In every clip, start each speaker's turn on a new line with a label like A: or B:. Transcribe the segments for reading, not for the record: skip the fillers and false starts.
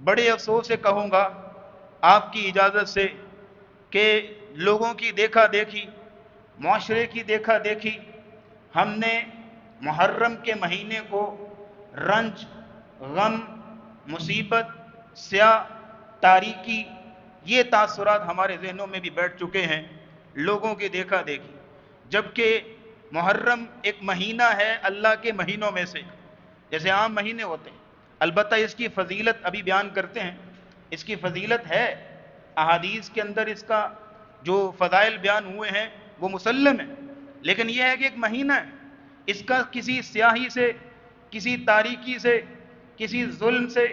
A: بڑے افسوس سے کہوں گا آپ کی اجازت سے کہ لوگوں کی دیکھا دیکھی، معاشرے کی دیکھا دیکھی، ہم نے محرم کے مہینے کو رنج، غم، مصیبت، سیاہ، تاریکی، یہ تاثرات ہمارے ذہنوں میں بھی بیٹھ چکے ہیں لوگوں کی دیکھا دیکھی، جبکہ محرم ایک مہینہ ہے اللہ کے مہینوں میں سے، جیسے عام مہینے ہوتے ہیں، البتہ اس کی فضیلت ابھی بیان کرتے ہیں۔ اس کی فضیلت ہے، احادیث کے اندر اس کا جو فضائل بیان ہوئے ہیں وہ مسلم ہے، لیکن یہ ہے کہ ایک مہینہ ہے، اس کا کسی سیاہی سے، کسی تاریکی سے، کسی ظلم سے،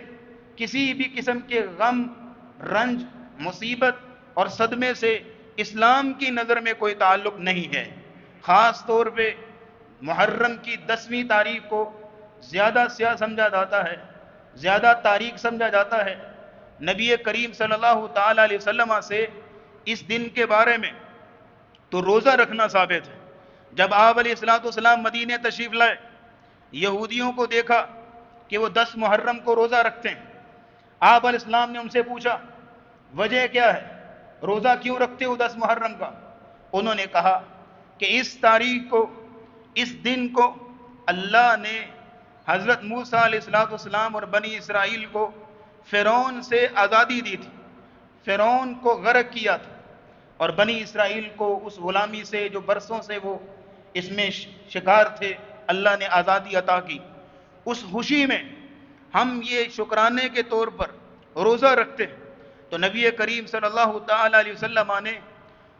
A: کسی بھی قسم کے غم، رنج، مصیبت اور صدمے سے اسلام کی نظر میں کوئی تعلق نہیں ہے۔ خاص طور پہ محرم کی 10ویں تاریخ کو زیادہ سیاہ سمجھا جاتا ہے، زیادہ تاریک سمجھا جاتا ہے۔ نبی کریم صلی اللہ تعالی علیہ وسلم سے اس دن کے بارے میں تو روزہ رکھنا ثابت ہے۔ جب آپ علیہ السلام مدینہ تشریف لائے، یہودیوں کو دیکھا کہ وہ 10 محرم کو روزہ رکھتے ہیں۔ آپ علیہ السلام نے ان سے پوچھا وجہ کیا ہے، روزہ کیوں رکھتے ہو 10 محرم کا؟ انہوں نے کہا کہ اس تاریخ کو، اس دن کو اللہ نے حضرت موسیٰ علیہ السلام اور بنی اسرائیل کو فرعون سے آزادی دی تھی، فرعون کو غرق کیا تھا، اور بنی اسرائیل کو اس غلامی سے جو برسوں سے وہ اس میں شکار تھے اللہ نے آزادی عطا کی۔ اس خوشی میں ہم یہ شکرانے کے طور پر روزہ رکھتے ہیں۔ تو نبی کریم صلی اللہ تعالی علیہ وسلم نے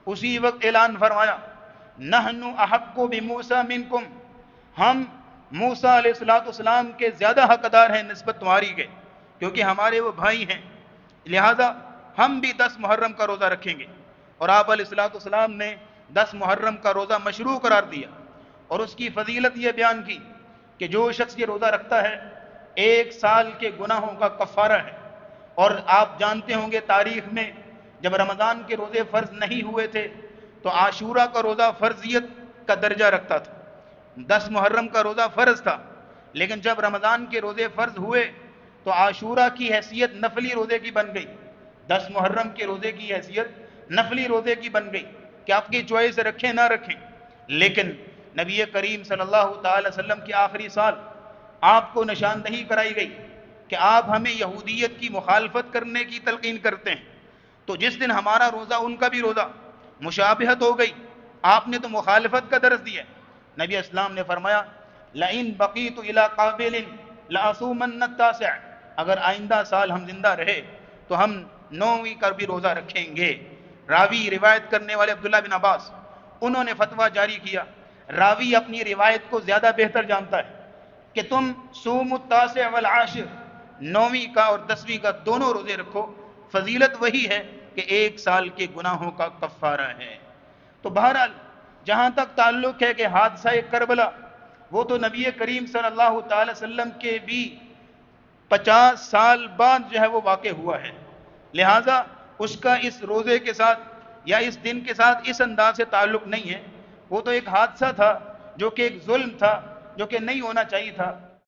A: اسی وقت اعلان فرمایا، نحن احق بموسیٰ منکم، ہم موسیٰ علیہ السلام کے زیادہ حقدار ہیں نسبت تمہاری کے، کیونکہ ہمارے وہ بھائی ہیں، لہذا ہم بھی 10 محرم کا روزہ رکھیں گے۔ اور آپ علیہ السلام نے 10 محرم کا روزہ مشروع قرار دیا، اور اس کی فضیلت یہ بیان کی کہ جو شخص یہ روزہ رکھتا ہے 1 سال کے گناہوں کا کفارہ ہے۔ اور آپ جانتے ہوں گے تاریخ میں جب رمضان کے روزے فرض نہیں ہوئے تھے تو عاشورہ کا روزہ فرضیت کا درجہ رکھتا تھا، 10 محرم کا روزہ فرض تھا، لیکن جب رمضان کے روزے فرض ہوئے تو عاشورہ کی حیثیت نفلی روزے کی بن گئی، 10 محرم کے روزے کی حیثیت نفلی روزے کی بن گئی کہ آپ کی چوائس رکھیں نہ رکھیں۔ لیکن نبی کریم صلی اللہ تعالی وسلم کے آخری سال آپ کو نشاندہی کرائی گئی کہ آپ ہمیں یہودیت کی مخالفت کرنے کی تلقین کرتے ہیں، تو جس دن ہمارا روزہ ان کا بھی روزہ مشابہت ہو گئی، آپ نے تو مخالفت کا درس دیا۔ نبی اسلام نے فرمایا لئن بقیت الی قابل لاصومن التاسع، اگر آئندہ سال ہم زندہ رہے تو ہم 9ویں کا بھی روزہ رکھیں گے۔ راوی روایت کرنے والے عبداللہ بن عباس، انہوں نے فتویٰ جاری کیا، راوی اپنی روایت کو زیادہ بہتر جانتا ہے کہ تم صوم التاسع والعاشر، 9ویں کا اور 10ویں کا دونوں روزے رکھو، فضیلت وہی ہے کہ 1 سال کے گناہوں کا کفارہ ہے۔ تو بہرحال جہاں تک تعلق ہے کہ حادثہ کربلا، وہ تو نبی کریم صلی اللہ تعالی وسلم کے بھی 50 سال بعد جو ہے وہ واقع ہوا ہے، لہٰذا اس کا اس روزے کے ساتھ یا اس دن کے ساتھ اس انداز سے تعلق نہیں ہے، وہ تو ایک حادثہ تھا جو کہ ایک ظلم تھا جو کہ نہیں ہونا چاہیے تھا۔